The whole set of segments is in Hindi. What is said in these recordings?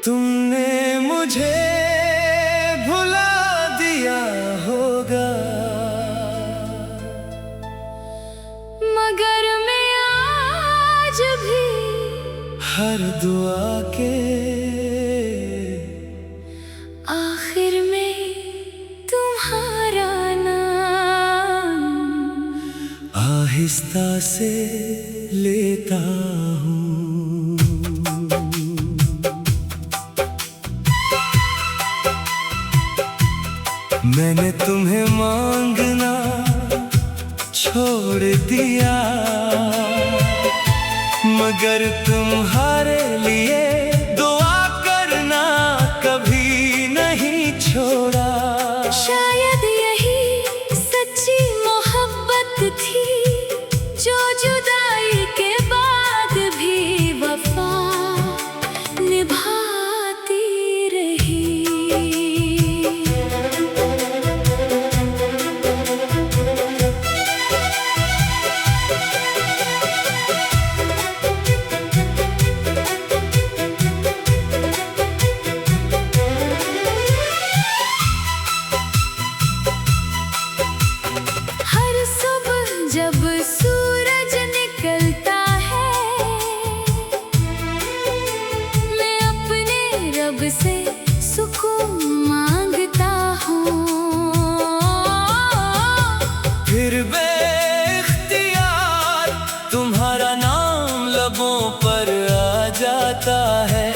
तुमने मुझे भुला दिया होगा, मगर मैं आज भी हर दुआ के आखिर में तुम्हारा नाम आहिस्ता से लेता हूँ। मैंने तुम्हें मांगना छोड़ दिया, मगर तुम्हारे लिए दुआ करना कभी नहीं छोड़ा। शायद यही सच्ची मोहब्बत थी, जो जुदाई के बाद भी वफा निभाती रही। जब सूरज निकलता है, मैं अपने रब से सुकून मांगता हूँ। फिर बेख्तियार तुम्हारा नाम लबों पर आ जाता है।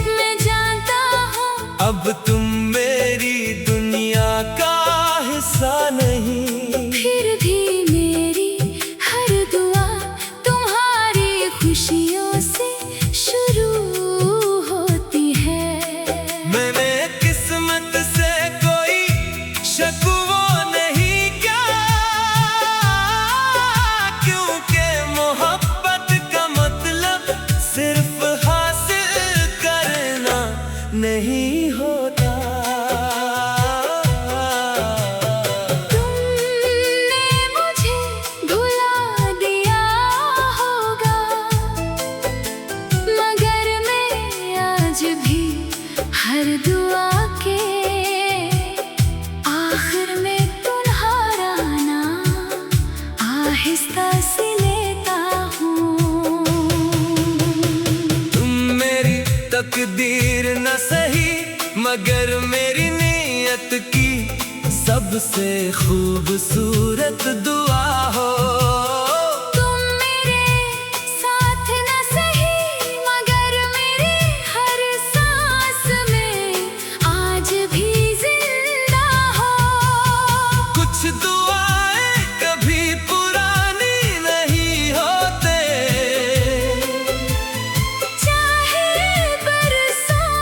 मैं जानता हूँ अब तुम मेरी दुनिया का हिस्सा नहीं, फिर भी मेरी हर दुआ तुम्हारी खुशियों से शुरू होती है। मैंने किस्मत से कोई शकवा नहीं किया, क्योंकि मोहब्बत का मतलब सिर्फ हासिल करना नहीं होता। हर दुआ के आखिर में तुम्हारा नाम आहिस्ता से लेता हूँ। तुम मेरी तकदीर न सही, मगर मेरी नीयत की सबसे खूबसूरत दुआ हो। दुआएं कभी पुरानी नहीं होते, चाहे बरसों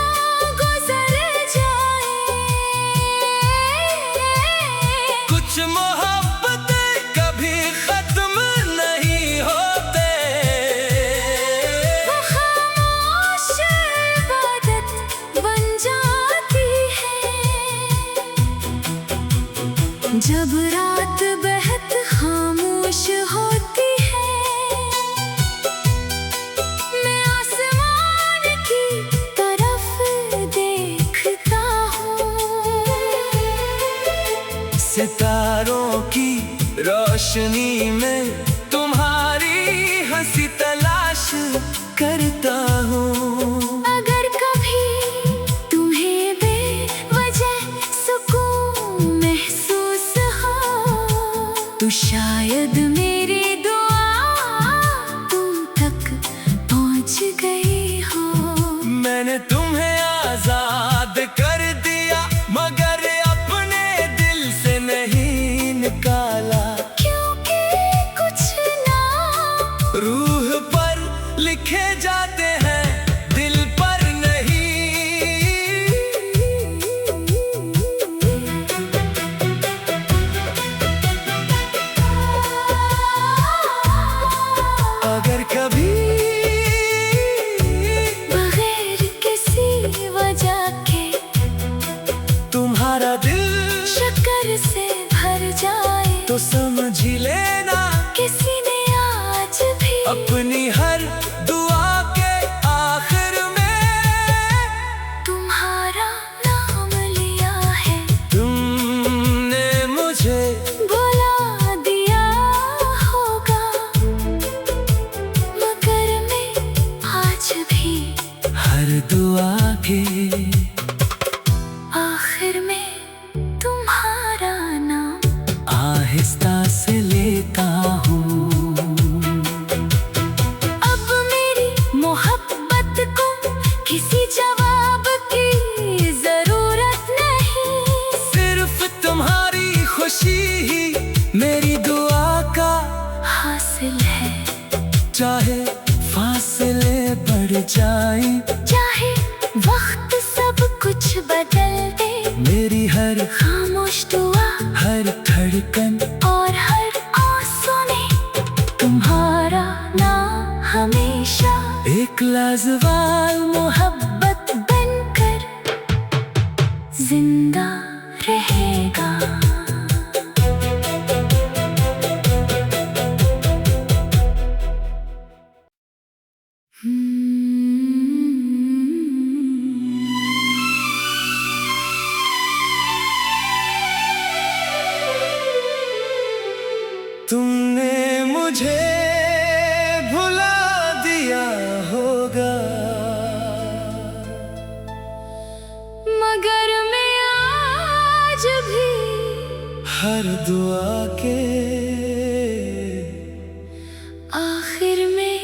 गुजर जाए। कुछ मोहब्बतें कभी खत्म नहीं होते, वो खामोश इबादत बन जाती है। जब रात बेहद खामोश होती है, मैं आसमान की तरफ देखता हूँ। सितारों की रोशनी में तुम्हारी हंसी तलाश करता हूँ। अगर कभी तुम्हें बेवजह सुकून महसूस हो, तो शायद मेरी दुआ तुम तक पहुँच गई हो। मैंने तुम्हें आजाद कर दिया, मगर अपने दिल से नहीं निकाला, क्योंकि कुछ नाम रूह पर लिखे जाते हैं, दिल पर नहीं। तुम्हारा दिल शक्कर से भर जाए तो समझ ही लेना किसी ने आज भी अपनी हर दुआ के आखिर में तुम्हारा नाम लिया है। तुमने मुझे भुला दिया होगा मगर मैं आज भी हर दुआ के आखिर में तुम्हारा नाम आहिस्ता से लेता हूँ। अब मेरी मोहब्बत को किसी जवाब की जरूरत नहीं। सिर्फ तुम्हारी खुशी ही मेरी दुआ का हासिल है चाहे फासले बढ़ जाए, चाहे वक्त सब कुछ बदल दे। मेरी हर खामोश दुआ हर धड़कन और हर आंसू में तुम्हारा नाम हमेशा एक लाजवाब मोहब्बत बनकर जिंदा रहेगा। तुमने मुझे भुला दिया होगा मगर मैं आज भी हर दुआ के आखिर में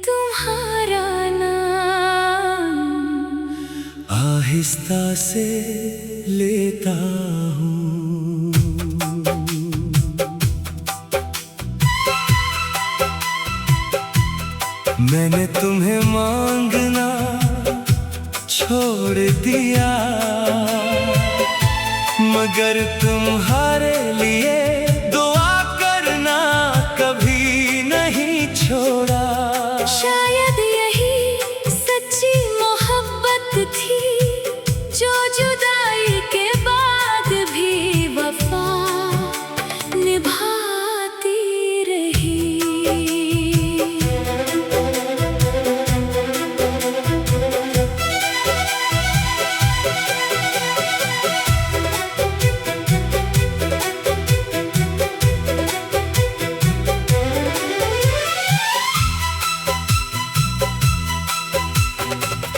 तुम्हारा नाम आहिस्ता से लेता हूँ। मैंने तुम्हें मांगना छोड़ दिया मगर तुम्हारे लिए दुआ करना कभी नहीं छोड़ा। शायद यही सच्ची मोहब्बत थी जो जुदाई के बाद भी वफा निभाती रही।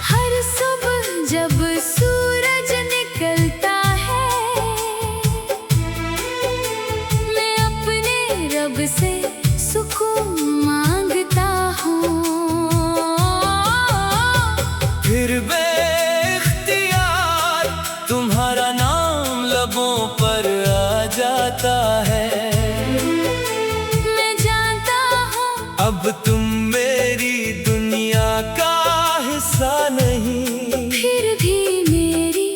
हर सुबह जब सूरज निकलता है मैं अपने रब से सुकून मांगता हूँ। फिर बेख्तियार तुम्हारा नाम लबों पर आ जाता है। मैं जानता हूँ अब तुम मेरी दुनिया का हिस्सा नहीं, फिर भी मेरी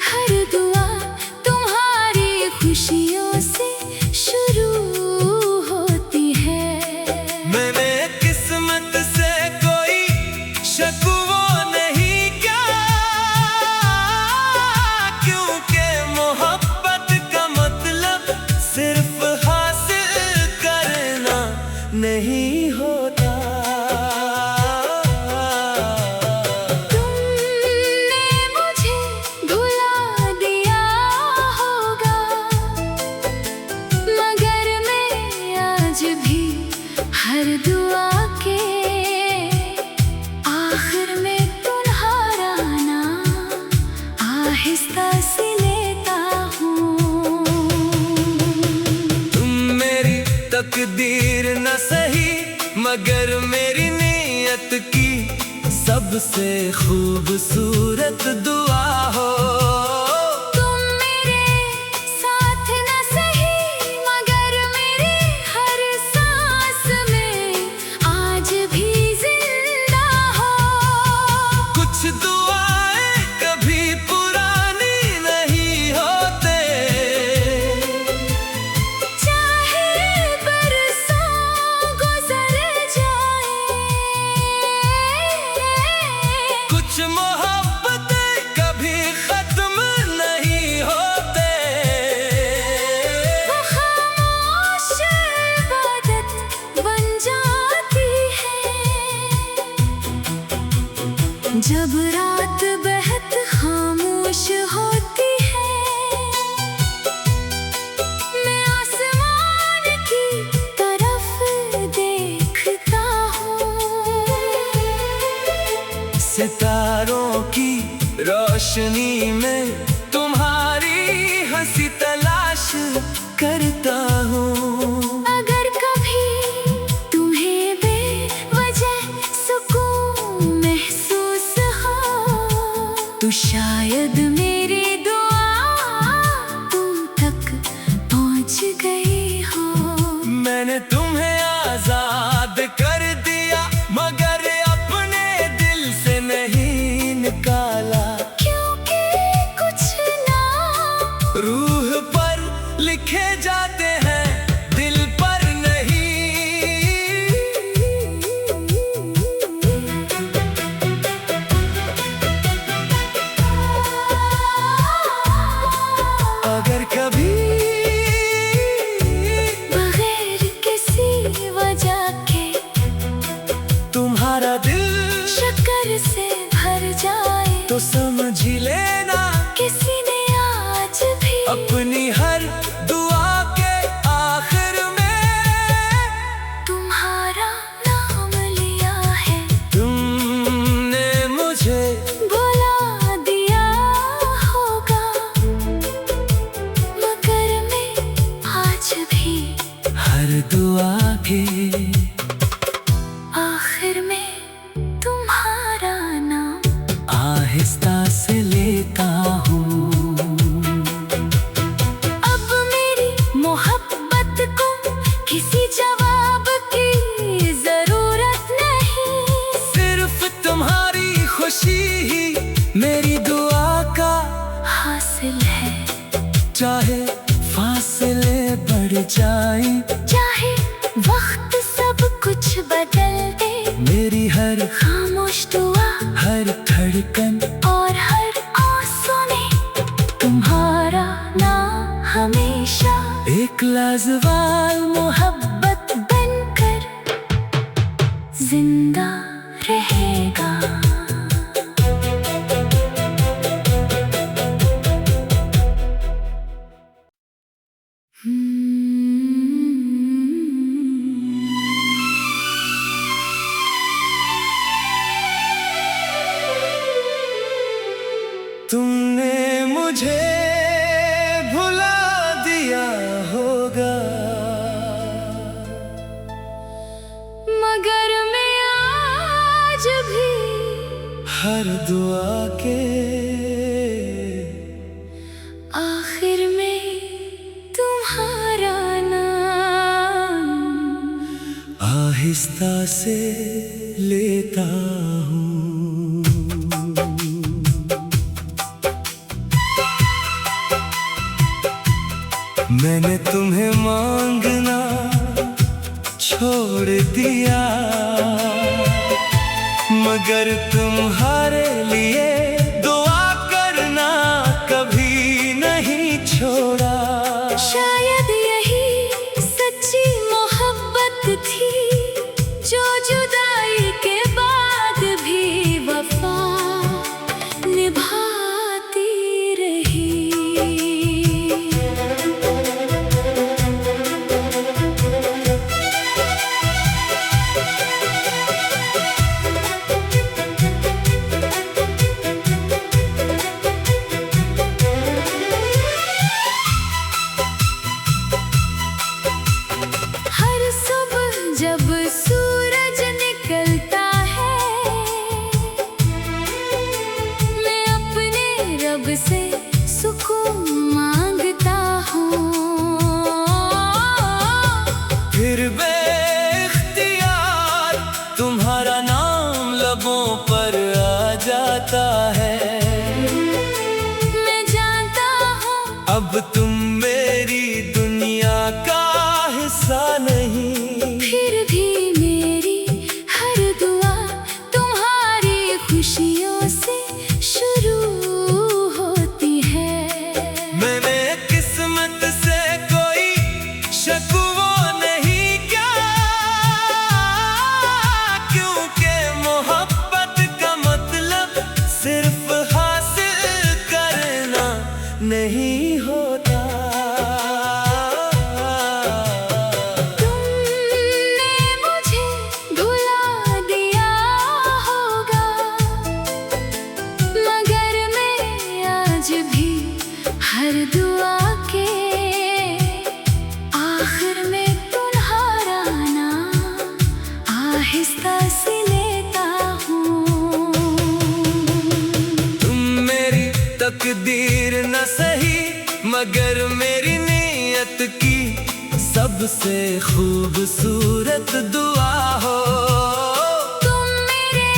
हर दुआ तुम्हारी खुशियों से शुरू होती है। मैंने किस्मत से कोई शकवा नहीं क्या क्योंकि मोहब्बत का मतलब सिर्फ हासिल करना नहीं होता। तुमने मुझे भुला दिया होगा मगर मैं आज भी हर दुआ के आखिर में तुम्हारा नाम आहिस्ता से लेता हूँ। तुम मेरी तकदीर न सही मगर मेरी नीयत की सबसे खूबसूरत दुआ हो। तुम मेरे साथ न सही मगर मेरी हर सांस में आज भी जिंदा हो। कुछ दुआएं कभी पुरानी नहीं होते, चाहे बरसों गुजर जाए। कुछ मोहब्बतें कभी खत्म जब रात बेहद खामोश होती है, मैं आसमान की तरफ देखता हूँ। सितारों की रोशनी में तुम्हारी हंसी तलाश करता हूँ। अगर कभी तुम्हें बेवजह सुकून महसूस हो, तो शायद मेरी दुआ तुम तक पहुंच गई हो। मैंने तुम्हें आजाद कर दिया, मगर अपने दिल से नहीं निकाला, क्योंकि कुछ नाम रूह पर लिखे जाते हैं, दिल पर नहीं। अगर कभी बगैर किसी वजह के तुम्हारा दिल शक्कर से भर जाए, तो समझ ही लेना किसी ने आज भी अपनी हर दुआ के आखिर में तुम्हारा नाम लिया है। तुमने मुझे भुला दिया होगा, मगर मैं आज भी हर दुआ के आखिर में तुम्हारा नाम आहिस्ता से लेता हूँ। अब मेरी मोहब्बत को किसी जवाब की जरूरत नहीं, सिर्फ तुम्हारी खुशी ही मेरी दुआ का हासिल है। चाहे फासले बढ़ जाए, चाहे वक्त सब कुछ बदल दे, मेरी हर खामोश दुआ हर धड़कन और हर आंसू में तुम्हारा नाम हमेशा एक लाजवाब मोहब्बत बनकर जिंदा रहेगा। तुमने मुझे भुला दिया होगा, मगर मैं आज भी हर दुआ के आखिर में तुम्हारा नाम आहिस्ता से लेता हूँ। मैंने तुम्हें मांगना छोड़ दिया, मगर तुम्हारे लिए दुआ करना कभी नहीं छोड़ा। शायद यही सच्ची मोहब्बत थी, जो जुदाई के बाद भी वफा निभाती रही। नहीं होता। तुमने मुझे भुला दिया होगा, मगर मैं आज भी हर दुआ के आखिर में तुम्हारा नाम आहिस्ता से लेता हूँ। तुम मेरी तकदीर न सही, मगर मेरी नीयत की सबसे खूबसूरत दुआ हो। तुम मेरे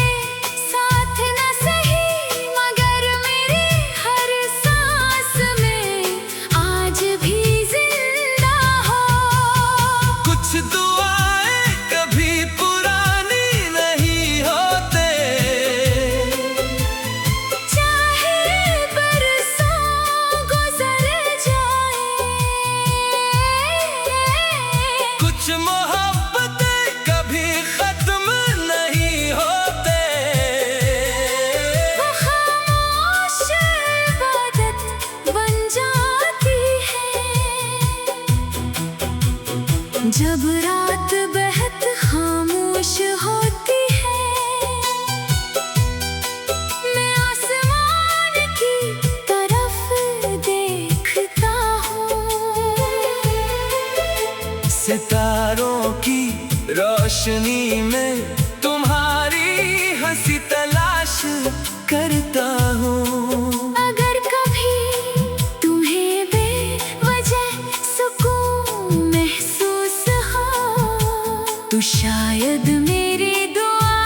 साथ न सही, मगर मेरी हर सांस में आज भी जिंदा हो। कुछ दुआएं कभी पुरानी नहीं होते, चाहे बरसों गुजर जाए। कुछ मोहब्बतें कभी खत्म नहीं होते। वो खामोश इबादत बन जाती है, जब रात बेहद खामोश होती है। मैं आसमान की तरफ देखता हूँ, सितारों की रोशनी में तुम्हारी हंसी तलाश करता हूँ। अगर कभी तुम्हें बेवजह सुकून महसूस हो, तो शायद मेरी दुआ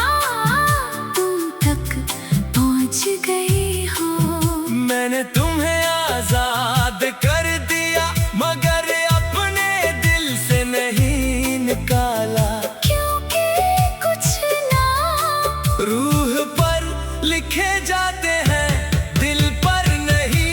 तुम तक पहुँच गई हो। मैंने तुम्हें आजाद कर दिया, मगर अपने दिल से नहीं निकाला। क्योंकि कुछ नाम रूह पर लिखे जाते हैं, दिल पर नहीं।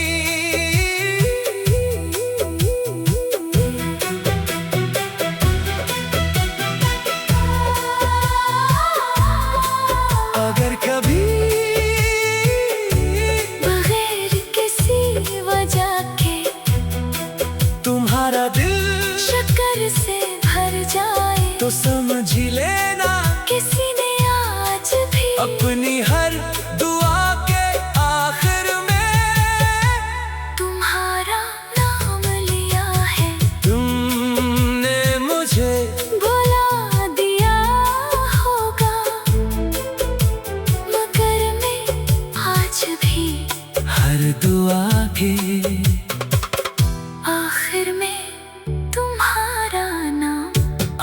अगर कभी बगैर किसी वजह के तुम्हारा दिल शक्कर से भर जाए, तो समझ ही लेना किसी ने आज भी अपनी हर दुआ के आखिर में तुम्हारा नाम लिया है। तुमने मुझे भुला दिया होगा, मगर मैं आज भी हर दुआ के आखिर में तुम्हारा नाम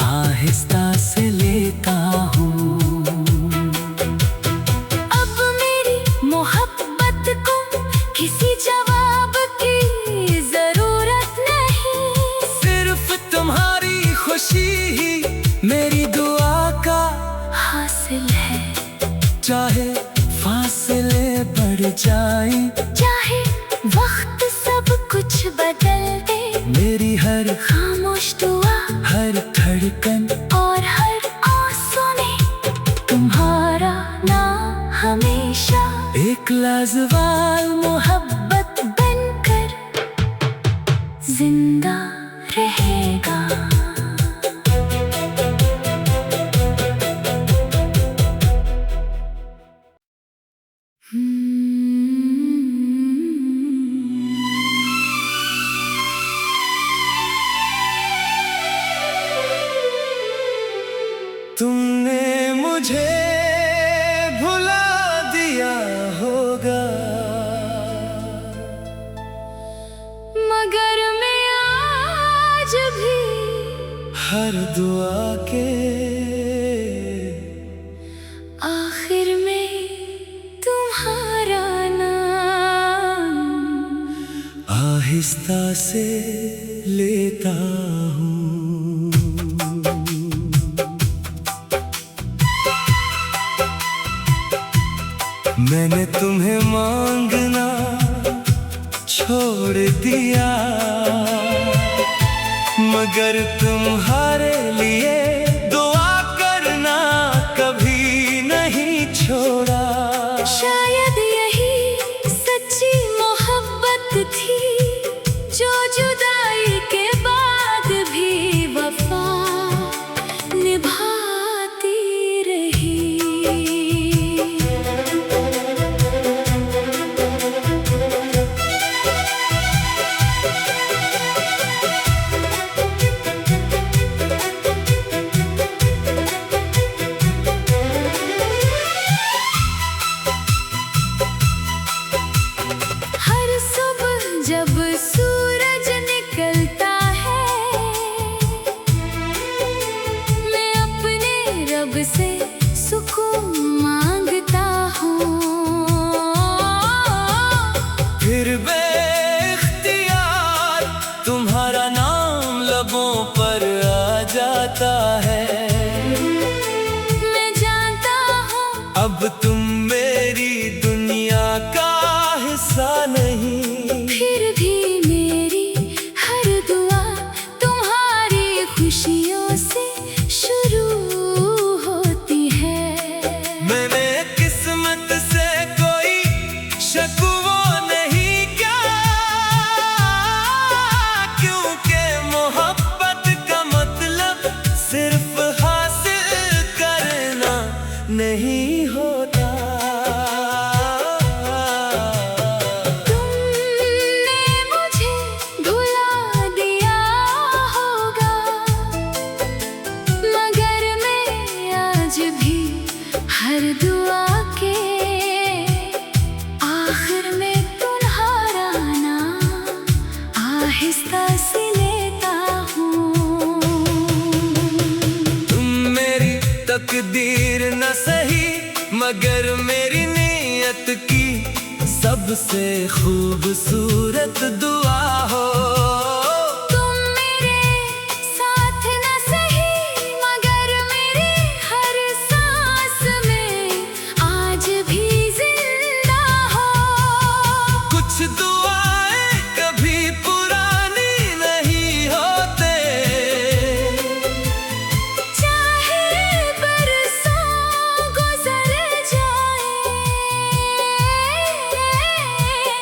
आहिस्ता से लेता हूँ। अब मेरी मोहब्बत को किसी जवाब की जरूरत नहीं। सिर्फ तुम्हारी खुशी ही मेरी दुआ का हासिल है, चाहे फासले बढ़ जाए, चाहे वक्त सब कुछ बदल दे। मेरी हर खामोश दुआ हर धड़कन और हर आंसू में तुम्हारा नाम हमेशा एक लाजवाब मोहब्बत बनकर जिंदा रहेगा। तुमने मुझे भुला दिया होगा, मगर मैं आज भी हर दुआ के आखिर में तुम्हारा नाम आहिस्ता से लेता हूँ। मैंने तुम्हें मांगना छोड़ दिया, मगर तुम्हारे लिए दुआ करना कभी नहीं छोड़ा। शायद यही सच्ची मोहब्बत थी, आहिस्ता से लेता हूँ। तुम मेरी तकदीर न सही मगर मेरी नीयत की सबसे खूबसूरत दुआ हो। तुम मेरे साथ न सही मगर मेरे हर सांस में आज भी जिंदा हो। कुछ दुआएं कभी पुरानी नहीं होते, चाहे बरसों गुजर जाए।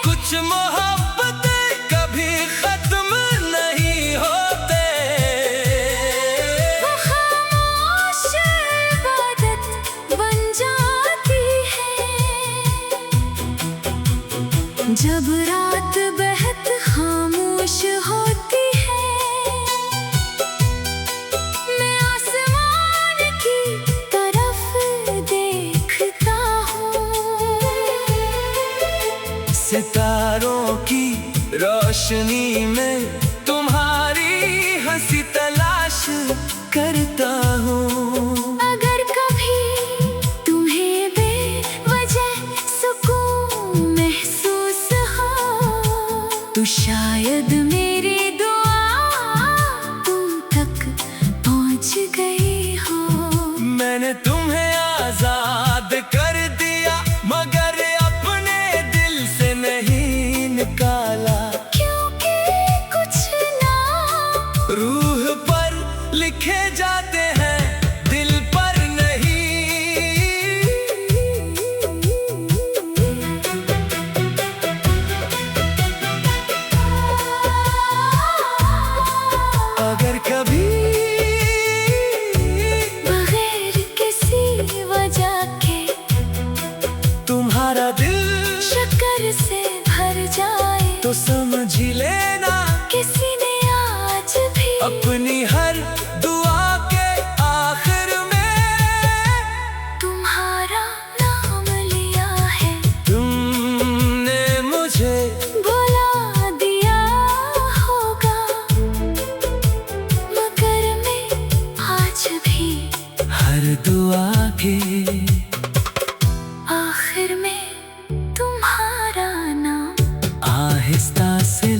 कुछ मोहब्बतें कभी खत्म नहीं होते। वो खामोश इबादत बन जाती है जब रात बेहद खामोश होती है। मैं आसमान की तरफ देखता हूँ, सितारों की रोशनी में तुम्हारी हंसी तलाश करता हूँ। अगर कभी तुम्हें बेवजह सुकून महसूस हो तो शायद मेरी दुआ तुम तक पहुँच गई हो। मैंने तुम्हें आजाद कर दिया मगर अपने दिल से नहीं निकाला, क्योंकि कुछ नाम रूह पर लिखे जाते हैं दिल पर नहीं। अगर कभी बगैर किसी वजह के तुम्हारा दिल शक्कर से भर जाए तो समझ ही लेना किसी ने आज भी अपनी हर दुआ के आखिर में तुम्हारा नाम लिया है। तुमने मुझे बुला दिया होगा मगर मैं आज भी हर दुआ के आखिर में तुम्हारा नाम आहिस्ता से